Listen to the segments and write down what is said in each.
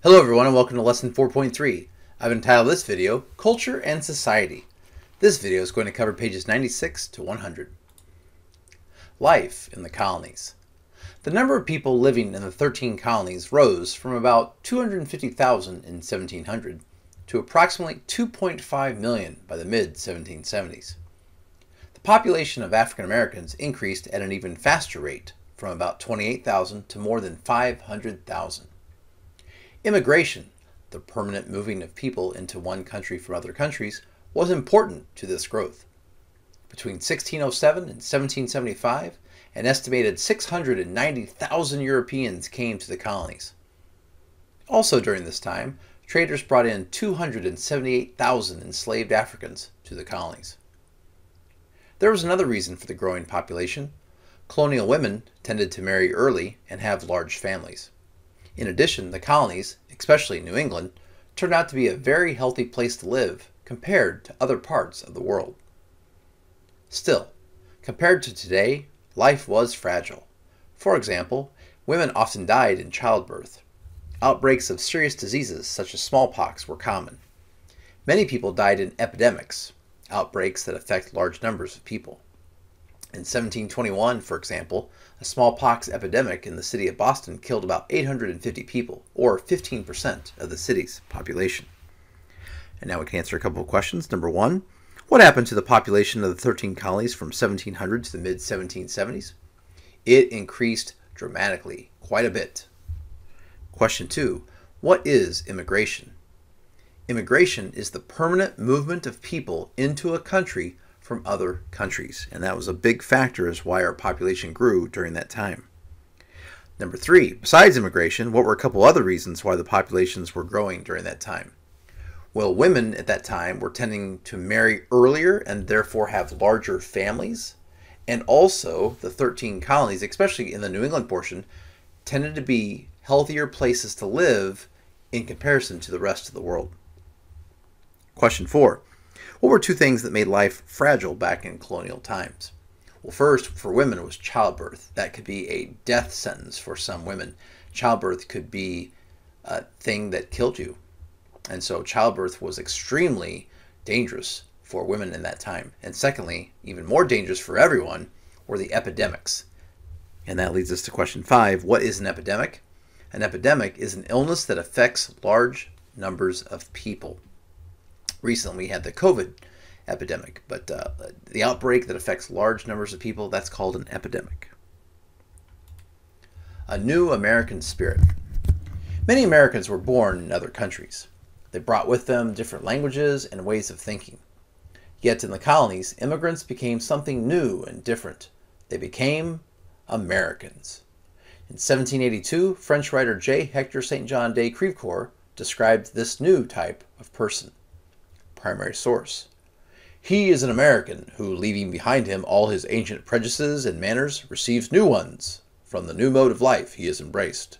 Hello everyone and welcome to Lesson 4.3. I've entitled this video, Culture and Society. This video is going to cover pages 96 to 100. Life in the colonies. The number of people living in the 13 colonies rose from about 250,000 in 1700 to approximately 2.5 million by the mid-1770s. The population of African Americans increased at an even faster rate, from about 28,000 to more than 500,000. Immigration, the permanent moving of people into one country from other countries, was important to this growth. Between 1607 and 1775, an estimated 690,000 Europeans came to the colonies. Also during this time, traders brought in 278,000 enslaved Africans to the colonies. There was another reason for the growing population. Colonial women tended to marry early and have large families. In addition, the colonies, especially New England, turned out to be a very healthy place to live compared to other parts of the world. Still, compared to today, life was fragile. For example, women often died in childbirth. Outbreaks of serious diseases such as smallpox were common. Many people died in epidemics, outbreaks that affect large numbers of people. In 1721, for example, a smallpox epidemic in the city of Boston killed about 850 people, or 15% of the city's population. And now we can answer a couple of questions. Number one, what happened to the population of the 13 colonies from 1700 to the mid-1770s? It increased dramatically, quite a bit. Question two, what is immigration? Immigration is the permanent movement of people into a country from other countries, and that was a big factor as why our population grew during that time. Number three, besides immigration, what were a couple other reasons why the populations were growing during that time? Well, women at that time were tending to marry earlier and therefore have larger families, and also the 13 colonies, especially in the New England portion, tended to be healthier places to live in comparison to the rest of the world. Question four, what were two things that made life fragile back in colonial times? Well, first, for women, was childbirth. That could be a death sentence for some women. Childbirth could be a thing that killed you. And so childbirth was extremely dangerous for women in that time. And secondly, even more dangerous for everyone, were the epidemics. And that leads us to question five. What is an epidemic? An epidemic is an illness that affects large numbers of people. Recently, we had the COVID epidemic, but the outbreak that affects large numbers of people, that's called an epidemic. A new American spirit. Many Americans were born in other countries. They brought with them different languages and ways of thinking. Yet in the colonies, immigrants became something new and different. They became Americans. In 1782, French writer J. Hector St. John de Crevecoeur described this new type of person. Primary source. He is an American who, leaving behind him all his ancient prejudices and manners, receives new ones from the new mode of life he has embraced,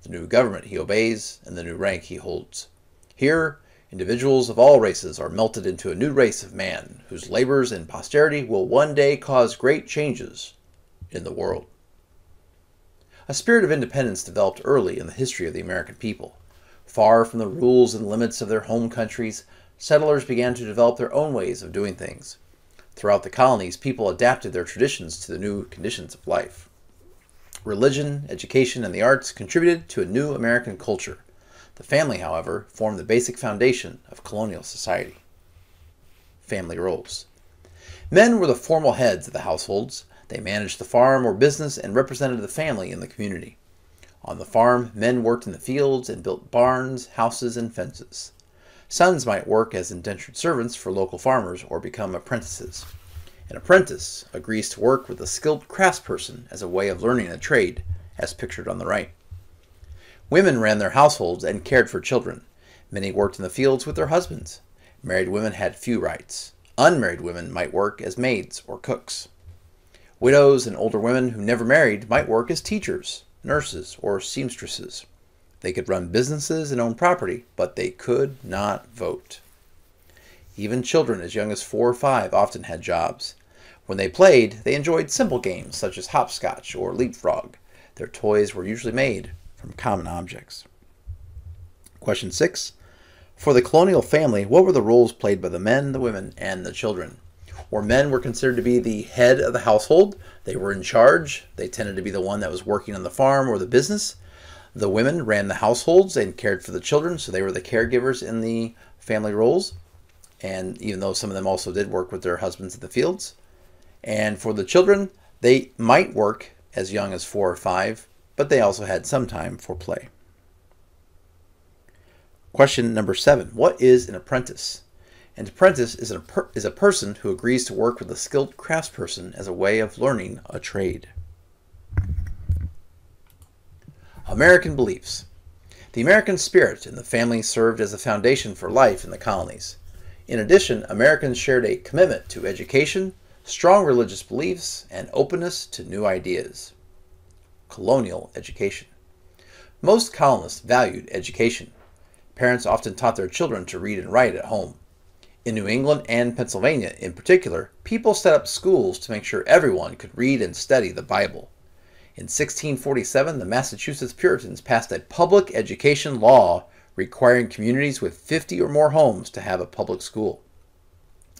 the new government he obeys, and the new rank he holds. Here, individuals of all races are melted into a new race of man, whose labors and posterity will one day cause great changes in the world. A spirit of independence developed early in the history of the American people. Far from the rules and limits of their home countries, settlers began to develop their own ways of doing things. Throughout the colonies, people adapted their traditions to the new conditions of life. Religion, education, and the arts contributed to a new American culture. The family, however, formed the basic foundation of colonial society. Family roles. Men were the formal heads of the households. They managed the farm or business and represented the family in the community. On the farm, men worked in the fields and built barns, houses, and fences. Sons might work as indentured servants for local farmers or become apprentices. An apprentice agrees to work with a skilled craftsperson as a way of learning a trade, as pictured on the right. Women ran their households and cared for children. Many worked in the fields with their husbands. Married women had few rights. Unmarried women might work as maids or cooks. Widows and older women who never married might work as teachers, nurses, or seamstresses. They could run businesses and own property, but they could not vote. Even children as young as 4 or 5 often had jobs. When they played, they enjoyed simple games such as hopscotch or leapfrog. Their toys were usually made from common objects. Question 6. For the colonial family, what were the roles played by the men, the women, and the children? Where men were considered to be the head of the household, they were in charge, they tended to be the one that was working on the farm or the business. The women ran the households and cared for the children, so they were the caregivers in the family roles. And even though some of them also did work with their husbands in the fields. And for the children, they might work as young as 4 or 5, but they also had some time for play. Question number 7. What is an apprentice? An apprentice is a person who agrees to work with a skilled craftsperson as a way of learning a trade. American beliefs. The American spirit in the family served as a foundation for life in the colonies. In addition, Americans shared a commitment to education, strong religious beliefs, and openness to new ideas. Colonial education. Most colonists valued education. Parents often taught their children to read and write at home. In New England and Pennsylvania in particular, people set up schools to make sure everyone could read and study the Bible. In 1647, the Massachusetts Puritans passed a public education law requiring communities with 50 or more homes to have a public school.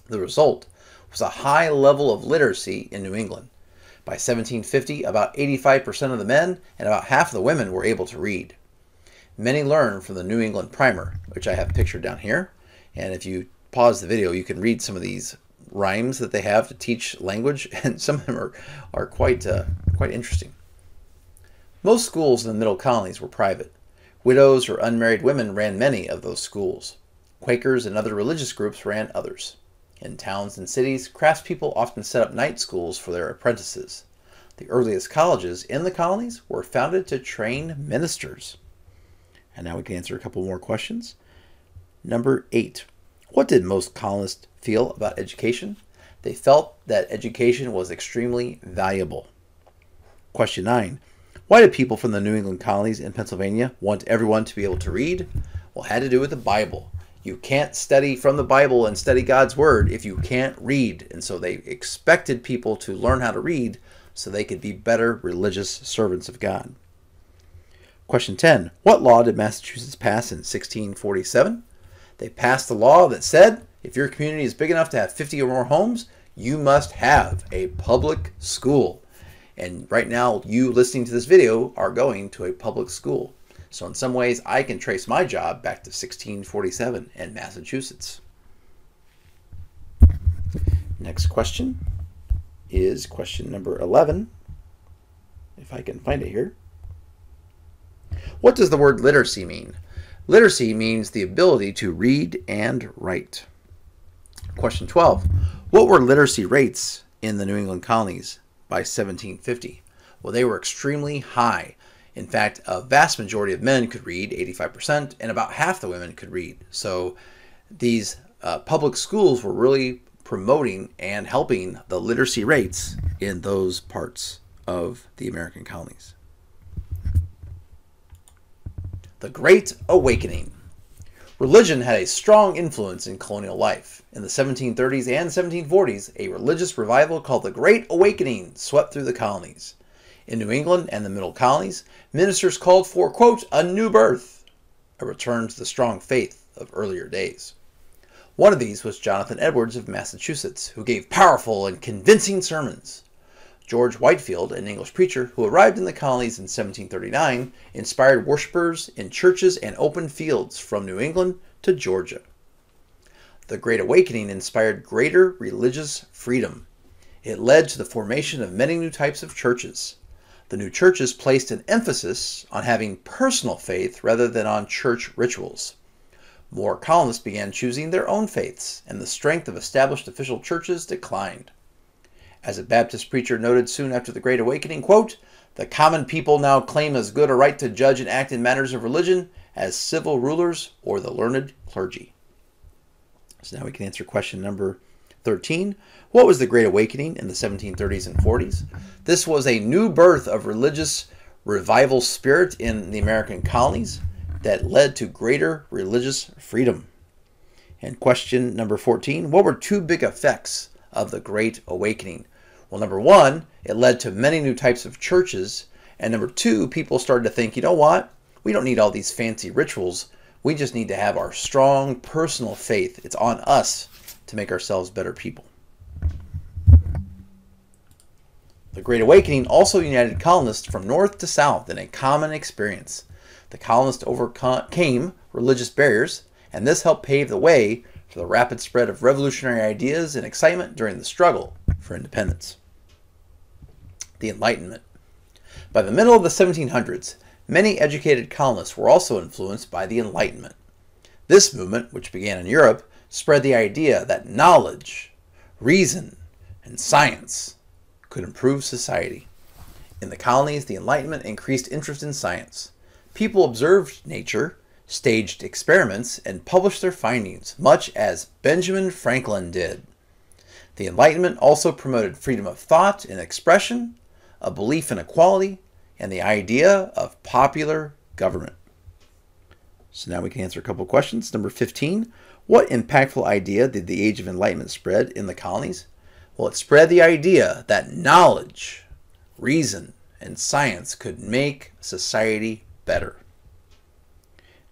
The result was a high level of literacy in New England. By 1750, about 85% of the men and about half of the women were able to read. Many learned from the New England Primer, which I have pictured down here. And if you pause the video, you can read some of these rhymes that they have to teach language, and some of them are quite interesting. Most schools in the Middle Colonies were private. Widows or unmarried women ran many of those schools. Quakers and other religious groups ran others. In towns and cities, craftspeople often set up night schools for their apprentices. The earliest colleges in the colonies were founded to train ministers. And now we can answer a couple more questions. Number 8. What did most colonists feel about education? They felt that education was extremely valuable. Question 9. Why did people from the New England colonies in Pennsylvania want everyone to be able to read? Well, it had to do with the Bible. You can't study from the Bible and study God's Word if you can't read. And so they expected people to learn how to read so they could be better religious servants of God. Question 10. What law did Massachusetts pass in 1647? They passed a law that said if your community is big enough to have 50 or more homes, you must have a public school. And right now, you listening to this video are going to a public school. So in some ways, I can trace my job back to 1647 in Massachusetts. Next question is question number 11, if I can find it here. What does the word literacy mean? Literacy means the ability to read and write. Question 12. What were literacy rates in the New England colonies by 1750? Well, they were extremely high. In fact, a vast majority of men could read, 85%, and about half the women could read. So these public schools were really promoting and helping the literacy rates in those parts of the American colonies. The Great Awakening. Religion had a strong influence in colonial life. In the 1730s and 1740s, a religious revival called the Great Awakening swept through the colonies. In New England and the Middle Colonies, ministers called for, quote, a new birth, a return to the strong faith of earlier days. One of these was Jonathan Edwards of Massachusetts, who gave powerful and convincing sermons. George Whitefield, an English preacher who arrived in the colonies in 1739, inspired worshipers in churches and open fields from New England to Georgia. The Great Awakening inspired greater religious freedom. It led to the formation of many new types of churches. The new churches placed an emphasis on having personal faith rather than on church rituals. More colonists began choosing their own faiths, and the strength of established official churches declined. As a Baptist preacher noted soon after the Great Awakening, quote, the common people now claim as good a right to judge and act in matters of religion as civil rulers or the learned clergy. So now we can answer question number 13. What was the Great Awakening in the 1730s and 40s? This was a new birth of religious revival spirit in the American colonies that led to greater religious freedom. And question number 14. What were two big effects of the Great Awakening? Well, number one, it led to many new types of churches. And number two, people started to think, you know what? We don't need all these fancy rituals. We just need to have our strong personal faith. It's on us to make ourselves better people. The Great Awakening also united colonists from north to south in a common experience. The colonists overcame religious barriers, and this helped pave the way for the rapid spread of revolutionary ideas and excitement during the struggle for independence. The Enlightenment. By the middle of the 1700s, many educated colonists were also influenced by the Enlightenment. This movement, which began in Europe, spread the idea that knowledge, reason, and science could improve society. In the colonies, the Enlightenment increased interest in science. People observed nature, staged experiments, and published their findings, much as Benjamin Franklin did. The Enlightenment also promoted freedom of thought and expression, a belief in equality, and the idea of popular government. So now we can answer a couple questions. Number 15, what impactful idea did the Age of Enlightenment spread in the colonies? Well, it spread the idea that knowledge, reason, and science could make society better.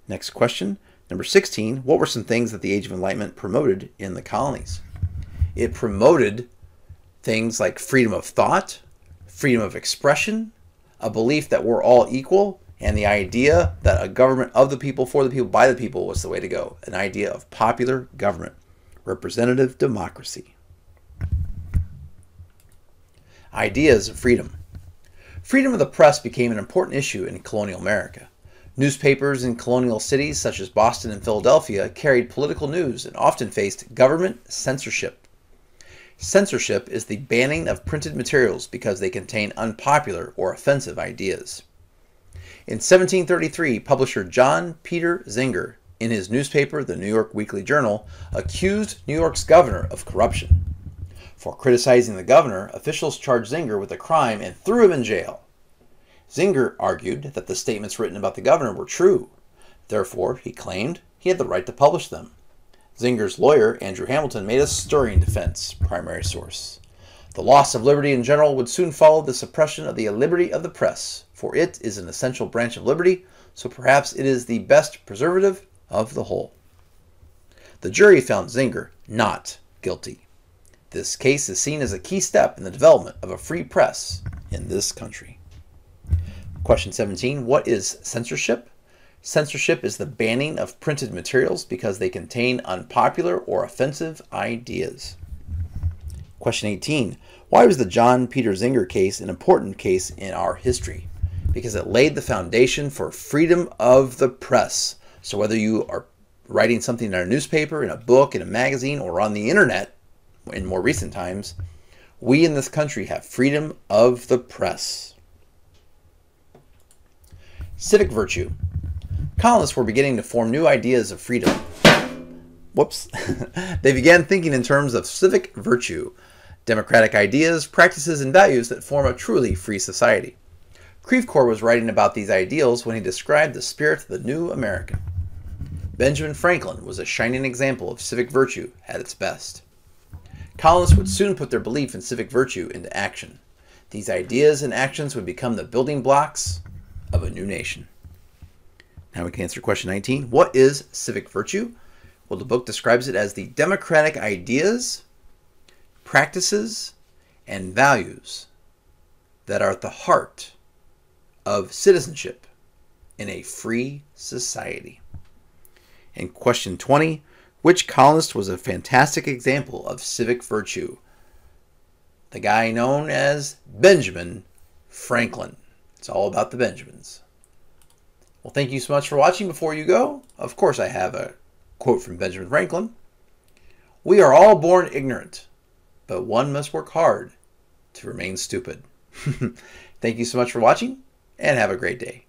Next question, number 16, what were some things that the Age of Enlightenment promoted in the colonies? It promoted things like freedom of thought, freedom of expression, a belief that we're all equal, and the idea that a government of the people, for the people, by the people was the way to go. An idea of popular government, representative democracy. Ideas of freedom. Freedom of the press became an important issue in colonial America. Newspapers in colonial cities such as Boston and Philadelphia carried political news and often faced government censorship. Censorship is the banning of printed materials because they contain unpopular or offensive ideas. In 1733, publisher John Peter Zenger, in his newspaper, the New York Weekly Journal, accused New York's governor of corruption. For criticizing the governor, officials charged Zenger with a crime and threw him in jail. Zenger argued that the statements written about the governor were true. Therefore, he claimed he had the right to publish them. Zenger's lawyer, Andrew Hamilton, made a stirring defense. Primary source. The loss of liberty in general would soon follow the suppression of the liberty of the press, for it is an essential branch of liberty, so perhaps it is the best preservative of the whole. The jury found Zenger not guilty. This case is seen as a key step in the development of a free press in this country. Question 17. What is censorship? Censorship is the banning of printed materials because they contain unpopular or offensive ideas. Question 18. Why was the John Peter Zenger case an important case in our history? Because it laid the foundation for freedom of the press. So whether you are writing something in a newspaper, in a book, in a magazine, or on the internet, in more recent times, we in this country have freedom of the press. Civic virtue. Colonists were beginning to form new ideas of freedom. They began thinking in terms of civic virtue, democratic ideas, practices, and values that form a truly free society. Crevecoeur was writing about these ideals when he described the spirit of the new American. Benjamin Franklin was a shining example of civic virtue at its best. Colonists would soon put their belief in civic virtue into action. These ideas and actions would become the building blocks of a new nation. Now we can answer question 19. What is civic virtue? Well, the book describes it as the democratic ideas, practices, and values that are at the heart of citizenship in a free society. And question 20. Which colonist was a fantastic example of civic virtue? The guy known as Benjamin Franklin. It's all about the Benjamins. Well, thank you so much for watching. Before you go, of course, I have a quote from Benjamin Franklin. We are all born ignorant, but one must work hard to remain stupid. Thank you so much for watching, and have a great day.